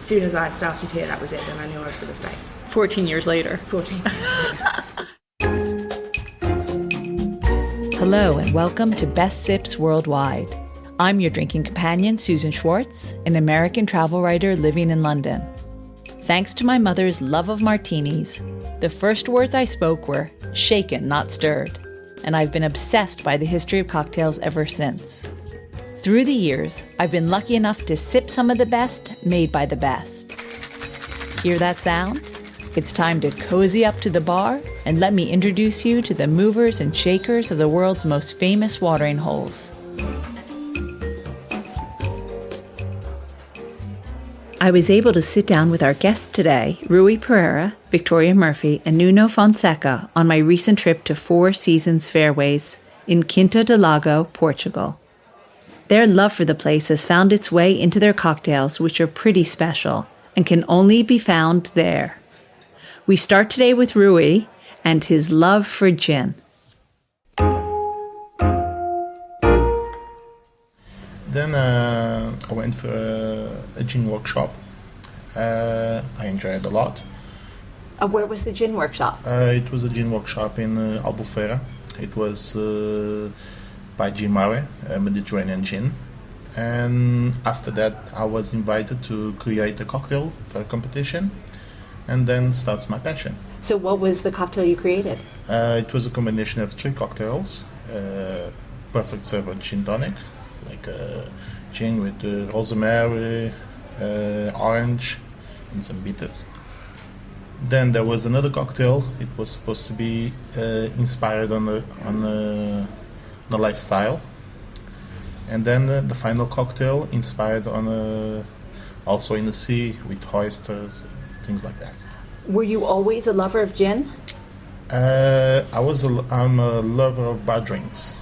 soon as I started here, that was it. Then I knew I was going to stay. 14 years later. 14 years later. Hello and welcome to Best Sips Worldwide. I'm your drinking companion, Susan Schwartz, an American travel writer living in London. Thanks to my mother's love of martinis, the first words I spoke were shaken, not stirred, and I've been obsessed by the history of cocktails ever since. Through the years, I've been lucky enough to sip some of the best made by the best. Hear that sound? It's time to cozy up to the bar and let me introduce you to the movers and shakers of the world's most famous watering holes. I was able to sit down with our guests today, Rui Pereira, Victoria Murphy, and Nuno Fonseca on my recent trip to Four Seasons Fairways in Quinta do Lago, Portugal. Their love for the place has found its way into their cocktails, which are pretty special and can only be found there. We start today with Rui and his love for gin. Then I went for a gin workshop. I enjoyed it a lot. Where was the gin workshop? It was a gin workshop in Albufeira. It was by Gin Mare, a Mediterranean gin. And after that, I was invited to create a cocktail for a competition. And then starts my passion. So what was the cocktail you created? It was a combination of 3 cocktails. Perfect server gin tonic, like gin with rosemary, orange, and some bitters. Then there was another cocktail. It was supposed to be inspired on the lifestyle. And then the final cocktail inspired on also in the sea with oysters, things like that. Were you always a lover of gin? I'm a lover of bar drinks.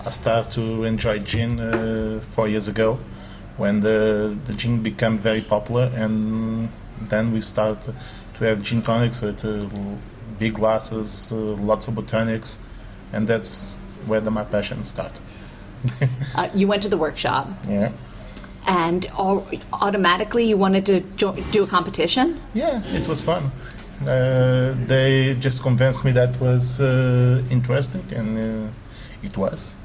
I started to enjoy gin 4 years ago when the gin became very popular, and then we started to have gin tonics with big glasses, lots of botanics, and that's where my passion started. You went to the workshop. Yeah. And automatically you wanted to do a competition? Yeah, it was fun. They just convinced me that was interesting, and it was.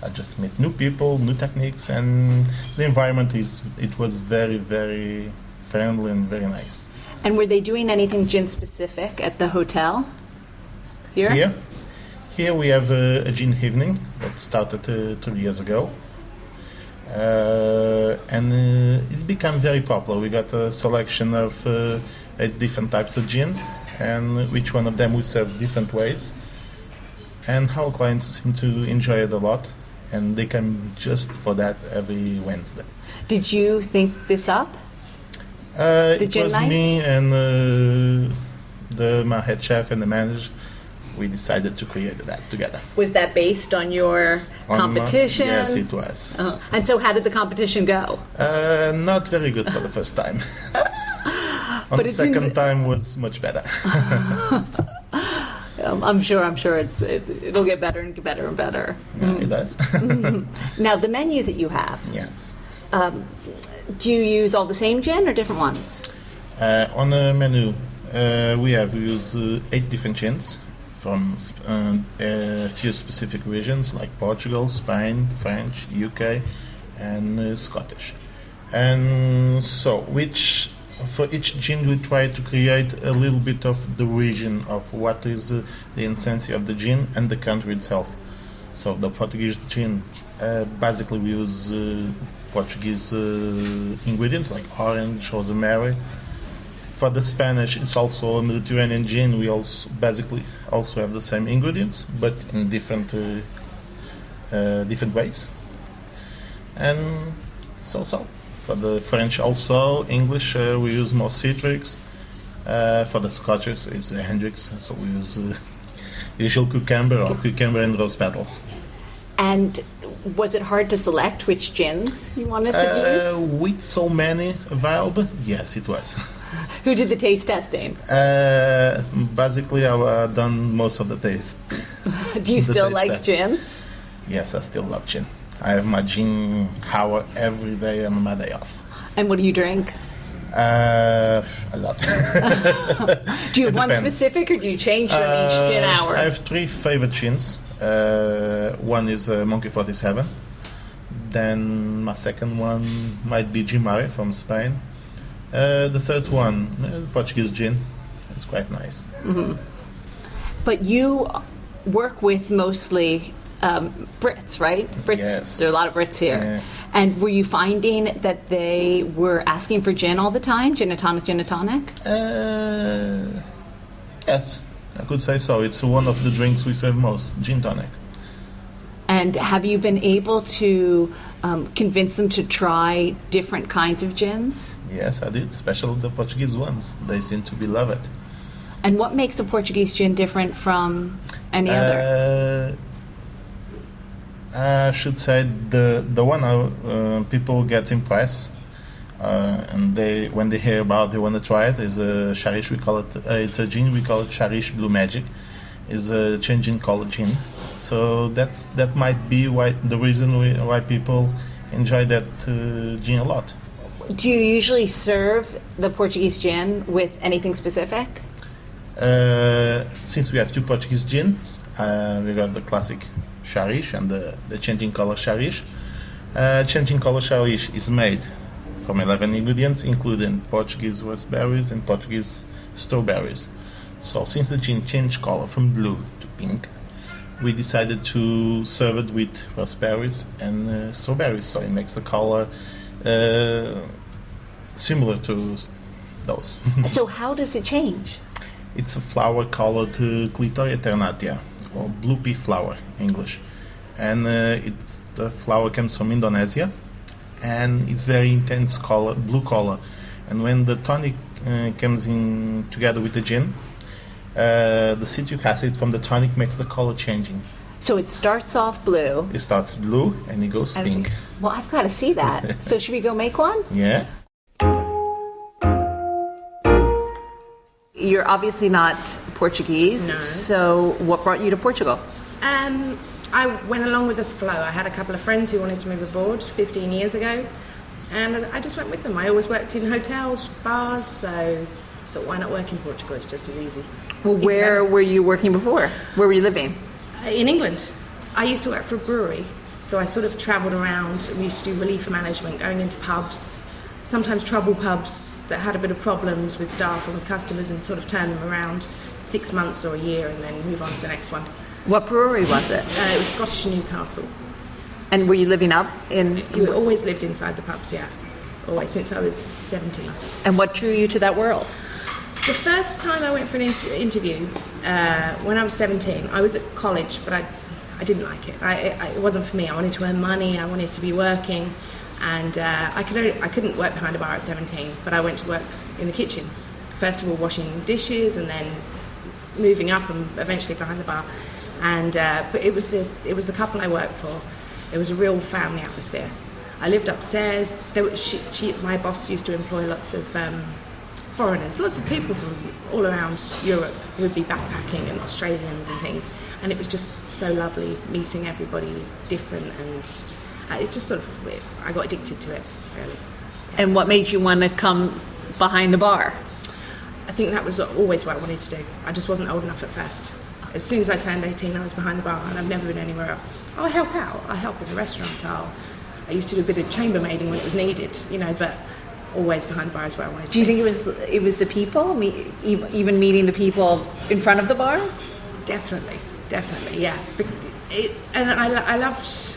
I just met new people, new techniques, and the environment was very, very friendly and very nice. And were they doing anything gin specific at the hotel here? Here we have a gin evening that started 3 years ago. And it became very popular. We got a selection of 8 different types of gin, and each one of them we serve different ways. And our clients seem to enjoy it a lot, and they come just for that every Wednesday. Did you think this up? It was night? Me and my head chef and the manager. We decided to create that together. Was that based on your competition? Yes, it was. And so how did the competition go? Not very good for the first time. On the second time was much better. I'm sure it'll get better and better and better. Yeah, it does. Now, the menu that you have. Yes. Do you use all the same gin or different ones? On the menu, we use 8 different gins from a few specific regions like Portugal, Spain, French, UK, and Scottish. And so, for each gin we try to create a little bit of the region of what is the essence of the gin and the country itself. So the Portuguese gin, basically we use Portuguese ingredients like orange, rosemary. For the Spanish, it's also a Mediterranean gin. We also have the same ingredients, but in different ways. And so. For the French also, English, we use more citrics. For the Scottish, it's Hendrix, so we use usual cucumber and rose petals. And was it hard to select which gins you wanted to use? With so many available, yes, it was. Who did the taste testing? Basically, I've done most of the taste. Do you still like gin? Yes, I still love gin. I have my gin hour every day on my day off. And what do you drink? A lot. Do you have one depends. specific, or do you change them each gin hour? I have 3 favorite gins. One is Monkey 47. Then my second one might be Gin Mare from Spain. The third one, Portuguese gin. It's quite nice. But you work with mostly Brits, right? Brits. Yes. There are a lot of Brits here. Yeah. And were you finding that they were asking for gin all the time? Gin and tonic, gin and tonic? Yes, I could say so. It's one of the drinks we serve most, gin tonic. And have you been able to convince them to try different kinds of gins? Yes, I did, especially the Portuguese ones. They seem to be love it. And what makes a Portuguese gin different from any other? I should say the one people get impressed, and when they hear about, they want to try it. Is a Charish. We call it. It's a gin. We call it Charish Blue Magic. Is a changing color gin. So that might be the reason why people enjoy that gin a lot. Do you usually serve the Portuguese gin with anything specific? Since we have 2 Portuguese gins, we have the classic Charish and the changing color Charish. Changing color Charish is made from 11 ingredients, including Portuguese raspberries and Portuguese strawberries. So since the gin changed color from blue to pink, we decided to serve it with raspberries and strawberries. So it makes the color similar to those. So how does it change? It's a flower called Clitoria ternatia, or blue pea flower in English. And the flower comes from Indonesia, and it's very intense color, blue color. And when the tonic comes in together with the gin, the citric acid from the tonic makes the color changing. So it starts off blue. It starts blue and it goes pink. Well, I've got to see that. So should we go make one? Yeah. You're obviously not Portuguese. No. So what brought you to Portugal? I went along with the flow. I had a couple of friends who wanted to move abroad 15 years ago, and I just went with them. I always worked in hotels, bars, so I thought, why not work in Portugal? It's just as easy. Well, where were you working before? Where were you living? In England. I used to work for a brewery, so I sort of travelled around. We used to do relief management, going into pubs, sometimes trouble pubs that had a bit of problems with staff and with customers, and sort of turn them around 6 months or a year and then move on to the next one. What brewery was it? It was Scottish Newcastle. And were you living up in... You always lived inside the pubs, yeah. Always, since I was 17. And what drew you to that world? The first time I went for an interview, when I was 17, I was at college, but I didn't like it. It wasn't for me. I wanted to earn money, I wanted to be working, and I couldn't work behind a bar at 17, but I went to work in the kitchen. First of all, washing dishes, and then moving up and eventually behind the bar. And but it was the couple I worked for. It was a real family atmosphere. I lived upstairs. My boss used to employ lots of foreigners, lots of people from all around Europe who would be backpacking, and Australians and things. And it was just so lovely meeting everybody different, and it just sort of, I got addicted to it, really. Yeah, And what made you want to come behind the bar? I think that was always what I wanted to do. I just wasn't old enough at first. As soon as I turned 18, I was behind the bar, and I've never been anywhere else. I'll help out. I help in a restaurant. I used to do a bit of chambermaiding when it was needed, but always behind the bar is where I wanted to Do you be. think it was the people, even meeting the people in front of the bar? Definitely, yeah. And I loved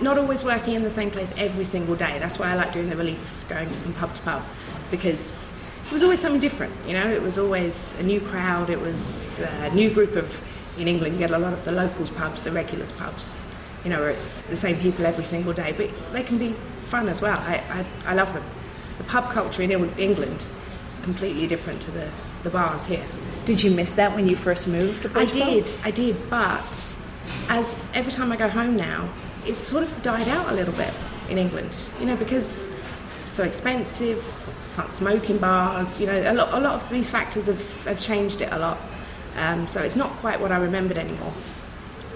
not always working in the same place every single day. That's why I like doing the reliefs, going from pub to pub, because it was always something different, It was always a new crowd. It was a new group of, in England, you get a lot of the locals pubs, the regulars pubs, where it's the same people every single day, but they can be fun as well. I love them. The pub culture in England is completely different to the bars here. Did you miss that when you first moved to Portugal? I did, but as every time I go home now, it's sort of died out a little bit in England, because it's so expensive. Can't smoke in bars, a lot of these factors have changed it a lot. So it's not quite what I remembered anymore.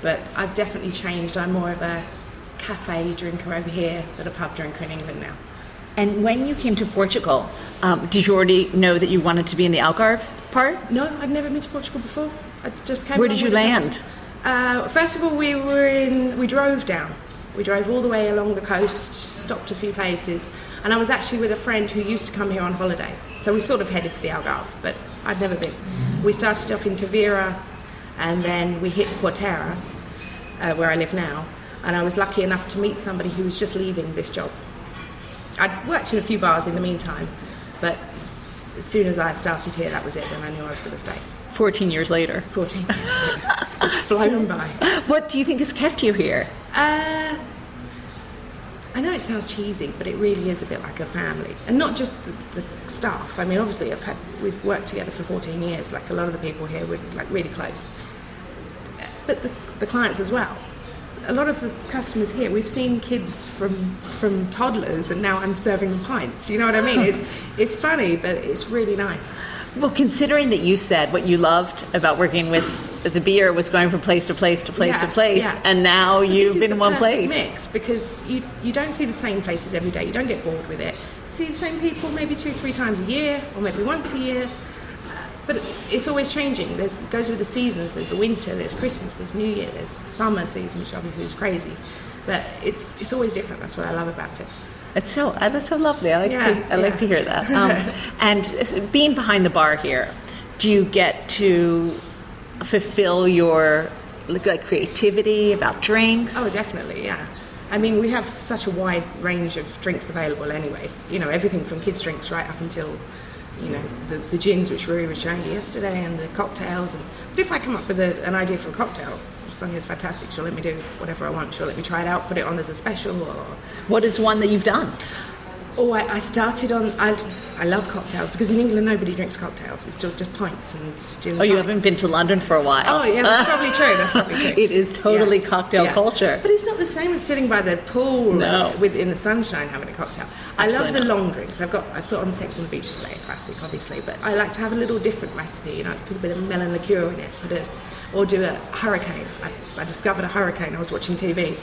But I've definitely changed. I'm more of a cafe drinker over here than a pub drinker in England now. And when you came to Portugal, did you already know that you wanted to be in the Algarve part? No, I'd never been to Portugal before. I just came. Where did you land? First of all, we drove down. We drove all the way along the coast, stopped a few places, and I was actually with a friend who used to come here on holiday. So we sort of headed for the Algarve, but I'd never been. We started off in Tavira, and then we hit Portera, where I live now, and I was lucky enough to meet somebody who was just leaving this job. I'd worked in a few bars in the meantime, but as soon as I started here, that was it, and I knew I was going to stay. 14 years later. 14 years later. It's flown by. What do you think has kept you here? I know it sounds cheesy, but it really is a bit like a family. And not just the staff. I mean, obviously, we've worked together for 14 years. Like, a lot of the people here were, like, really close. But the clients as well. A lot of the customers here, we've seen kids from toddlers, and now I'm serving them pints. You know what I mean? It's funny, but it's really nice. Well, considering that you said what you loved about working with the beer was going from place to place to place to place, and now you've been in one place. Mix, because you don't see the same faces every day. You don't get bored with it. You see the same people maybe 2-3 times a year, or maybe once a year. But it's always changing. It goes with the seasons. There's the winter, there's Christmas, there's New Year, there's summer season, which obviously is crazy. But it's always different. That's what I love about it. That's so lovely. I like to hear that. And being behind the bar here, do you get to fulfill your creativity about drinks? Oh, definitely, yeah. I mean, we have such a wide range of drinks available anyway. You know, everything from kids' drinks right up until, you know, the gins, which Rui was showing you yesterday, and the cocktails. But if I come up with an idea for a cocktail, Sonia's fantastic. She'll let me do whatever I want. She'll let me try it out, put it on as a special. Or what is one that you've done? Oh, I started on. I love cocktails, because in England nobody drinks cocktails. It's just pints and gin. Oh, you haven't been to London for a while. Oh, yeah, that's probably true. It is totally cocktail culture. But it's not the same as sitting by the pool in the sunshine having a cocktail. I love the long drinks. I put on Sex on the Beach today, a classic, obviously. But I like to have a little different recipe. You know, put a bit of melon liqueur in it. Or do a hurricane. I discovered a hurricane. I was watching TV.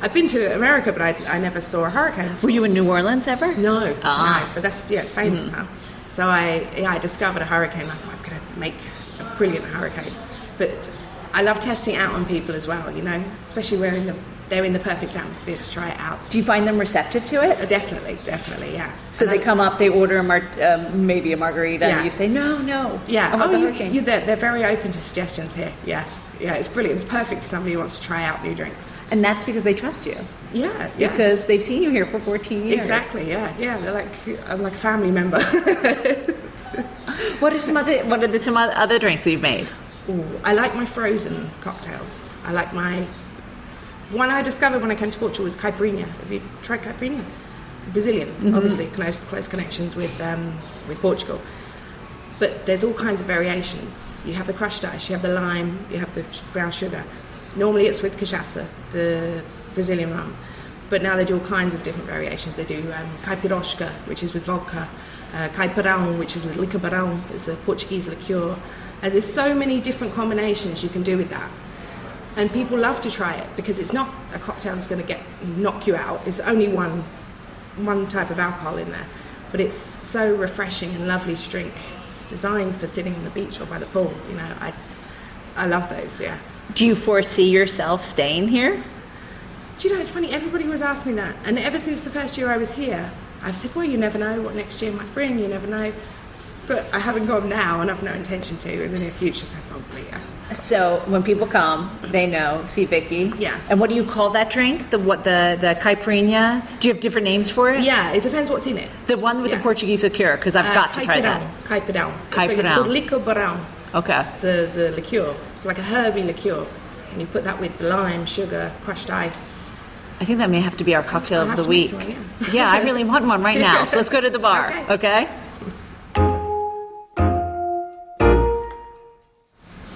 I've been to America, but I never saw a hurricane before. Were you in New Orleans ever? No. But it's famous now. So I discovered a hurricane. I thought, I'm going to make a brilliant hurricane. But I love testing it out on people as well, you know, especially where they're in the perfect atmosphere to try it out. Do you find them receptive to it? Definitely, yeah. So they come up, they order maybe a margarita, and you say, no. Yeah, they're very open to suggestions here, yeah. Yeah, it's brilliant. It's perfect for somebody who wants to try out new drinks. And that's because they trust you. Yeah. Because they've seen you here for 14 years. Exactly, yeah. They're I'm like a family member. What are some other drinks that you've made? Ooh, I like my frozen cocktails. I like one I discovered when I came to Portugal was Caipirão. Have you tried Caipirão? Brazilian, obviously, close connections with Portugal. But there's all kinds of variations. You have the crushed ice, you have the lime, you have the brown sugar. Normally it's with cachaça, the Brazilian rum. But now they do all kinds of different variations. They do caipirosca, which is with vodka, Caipirão, which is with liquor barão, it's a Portuguese liqueur. And there's so many different combinations you can do with that. And people love to try it, because it's not a cocktail that's going to knock you out. It's only one type of alcohol in there. But it's so refreshing and lovely to drink. Designed for sitting on the beach or by the pool, you know. I love those, yeah. Do you foresee yourself staying here? Do you know, it's funny, everybody always asks me that, and ever since the first year I was here, I've said, well, you never know what next year might bring, you never know. But I haven't gone now, and I've no intention to in the near future, so probably, yeah. So when people come, they know, see Vicky. Yeah. And what do you call that drink? The caipirinha? Do you have different names for it? Yeah, it depends what's in it. The one with the Portuguese liqueur, because I've got to try that. Caipirão. It's called liquor barão. Okay. The liqueur. It's like a herby liqueur. And you put that with lime, sugar, crushed ice. I think that may have to be our cocktail of the week. Yeah, I really want one right now. So let's go to the bar, okay?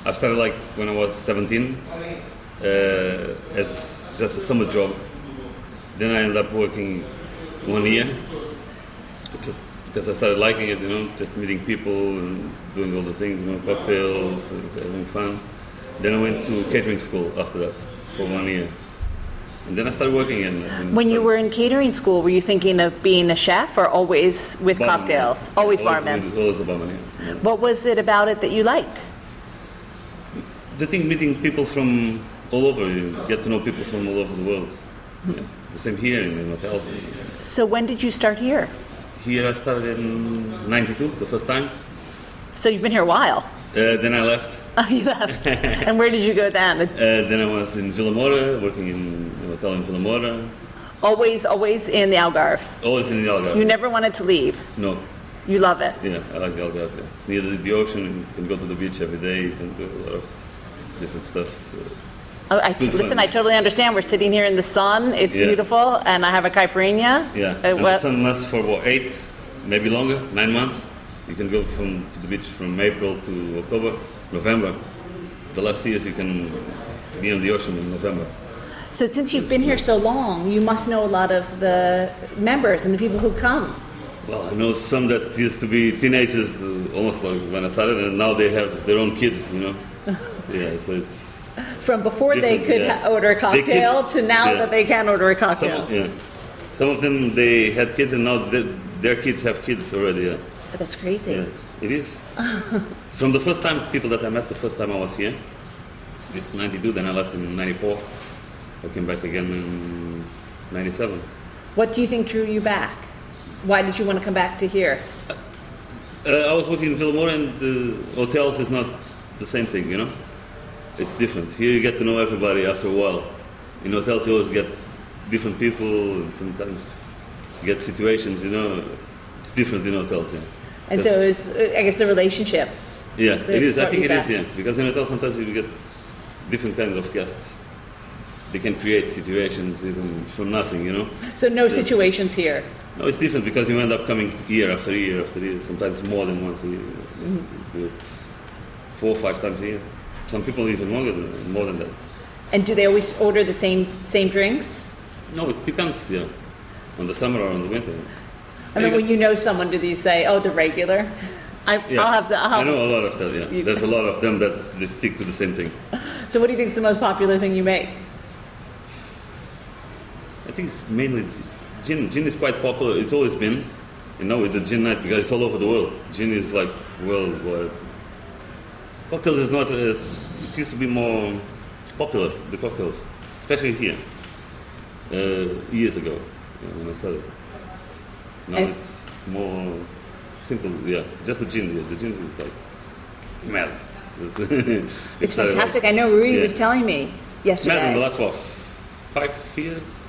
I started when I was 17 as just a summer job. Then I ended up working 1 year just because I started liking it, you know, just meeting people and doing all the things, you know, cocktails, having fun. Then I went to catering school after that for 1 year. And then I started working When you were in catering school, were you thinking of being a chef or always with barman, cocktails? yeah. Always barman. Always a barman, yeah. What was it about it that you liked? The thing, meeting people from all over, you get to know people from all over the world. Yeah. The same here in hotels. So when did you start here? Here I started in '92, the first time. So you've been here a while. Then I left. Oh, you left. And where did you go then? Then I was in Vila Moura, working in a hotel in Vila Moura. Always in the Algarve. Always in the Algarve. You never wanted to leave. No. You love it. Yeah, I like the Algarve. Yeah. It's near the ocean. You can go to the beach every day. You can do a lot of different stuff. So Listen, I totally understand. We're sitting here in the sun. It's beautiful, and I have a caipirinha. Yeah, and the sun lasts for 8, maybe longer, 9 months. You can go to the beach from April to October, November. The last years you can be on the ocean in November. So since you've been here so long, you must know a lot of the members and the people who come. Well, I know some that used to be teenagers, almost like when I started, and now they have their own kids, you know. Yeah, so it's... From before they could order a cocktail to now that they can order a cocktail. Some of them, they had kids and now their kids have kids already, yeah. But that's crazy. Yeah, it is. From the first time, people that I met the first time I was here, this 92, then I left in 94. I came back again in 97. What do you think drew you back? Why did you want to come back to here? I was working in Vila Moura and the hotels is not the same thing, you know? It's different. Here you get to know everybody after a while. In hotels you always get different people and sometimes you get situations, you know? It's different in hotels, yeah. And so it's, I guess, the relationships. Yeah, it is. I think it is, yeah. Because in hotels sometimes you get different kinds of guests. They can create situations even from nothing, you know? So no situations here? No, it's different because you end up coming year after year after year, sometimes more than once a year. Do it 4 or 5 times a year. Some people even more than that. And do they always order the same drinks? No, it depends, yeah. On the summer or on the winter. I mean, when you know someone, do you say, "Oh, the regular"? I'll have the. I know a lot of that. Yeah, there's a lot of them that they stick to the same thing. So, what do you think is the most popular thing you make? I think it's mainly gin. Gin is quite popular. It's always been, you know, with the gin night because it's all over the world. Gin is like worldwide. Cocktails is not as it used to be more popular. The cocktails, especially here, years ago when I started. Now it's more simple, yeah. Just the gin. The gin is like mad. It's fantastic. I know Rui was telling me yesterday. Mad in the last 5 years.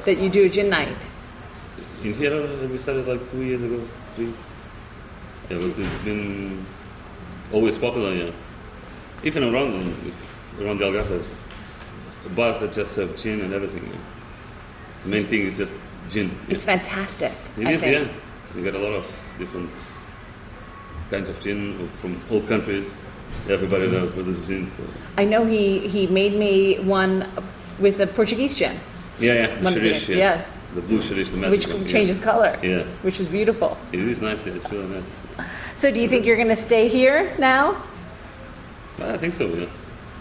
That you do a gin night. In here, we started like 2 years ago. 3. Yeah, but it's been always popular. Yeah, even around the Algarve, there's bars that just serve gin and everything. Yeah. The main thing is just gin. Yeah. It's fantastic. It is, yeah. You get a lot of different kinds of gin from all countries. Everybody knows what is gin. So. I know he made me one with a Portuguese gin. Yeah. Xerife, yes. The blue Xerife, the magic one. Which changes color. Yeah. Which is beautiful. It is nice. Yeah, it's really nice. So, do you think you're going to stay here now? Well, I think so. Yeah.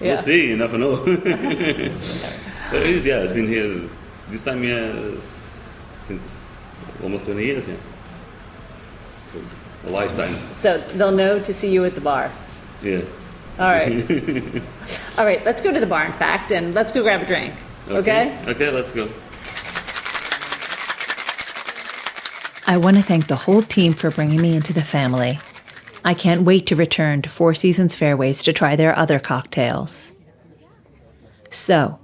Yeah. We'll see. You never know. But it is. Yeah. It's been here this time. Yeah. Since almost 20 years, yeah. So it's a lifetime. So they'll know to see you at the bar. Yeah. All right. All right, let's go to the bar, in fact, and let's go grab a drink. Okay? Okay, let's go. I want to thank the whole team for bringing me into the family. I can't wait to return to Four Seasons Fairways to try their other cocktails. So,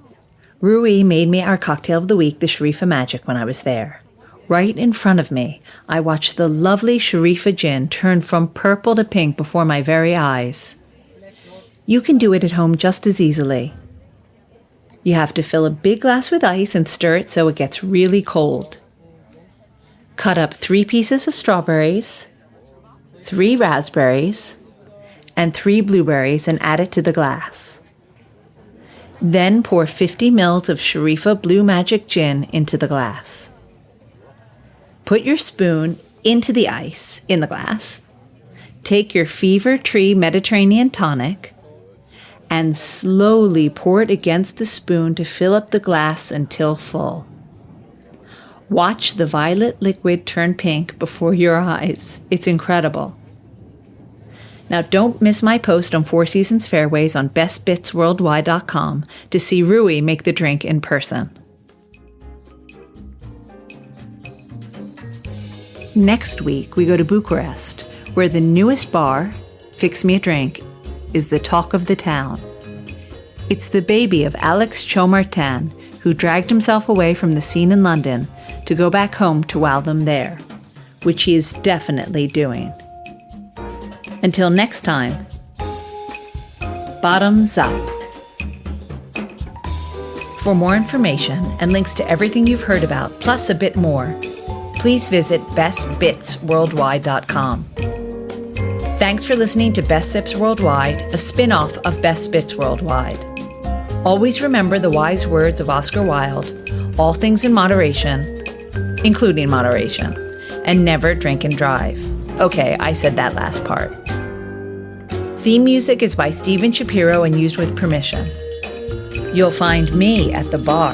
Rui made me our cocktail of the week, the Xerife Magic, when I was there. Right in front of me, I watched the lovely Xerife gin turn from purple to pink before my very eyes. You can do it at home just as easily. You have to fill a big glass with ice and stir it so it gets really cold. Cut up 3 pieces of strawberries, 3 raspberries, and 3 blueberries and add it to the glass. Then pour 50 ml of Xerife Blue Magic Gin into the glass. Put your spoon into the ice in the glass. Take your Fever Tree Mediterranean tonic and slowly pour it against the spoon to fill up the glass until full. Watch the violet liquid turn pink before your eyes. It's incredible. Now don't miss my post on Four Seasons Fairways on bestbitsworldwide.com to see Rui make the drink in person. Next week, we go to Bucharest, where the newest bar, Fix Me a Drink, is the talk of the town. It's the baby of Alex Chomartin, who dragged himself away from the scene in London to go back home to wow them there, which he is definitely doing. Until next time, bottoms up. For more information and links to everything you've heard about, plus a bit more, please visit bestbitsworldwide.com. Thanks for listening to Best Sips Worldwide, a spin-off of Best Bits Worldwide. Always remember the wise words of Oscar Wilde, all things in moderation, including moderation, and never drink and drive. Okay, I said that last part. Theme music is by Steven Shapiro and used with permission. You'll find me at the bar.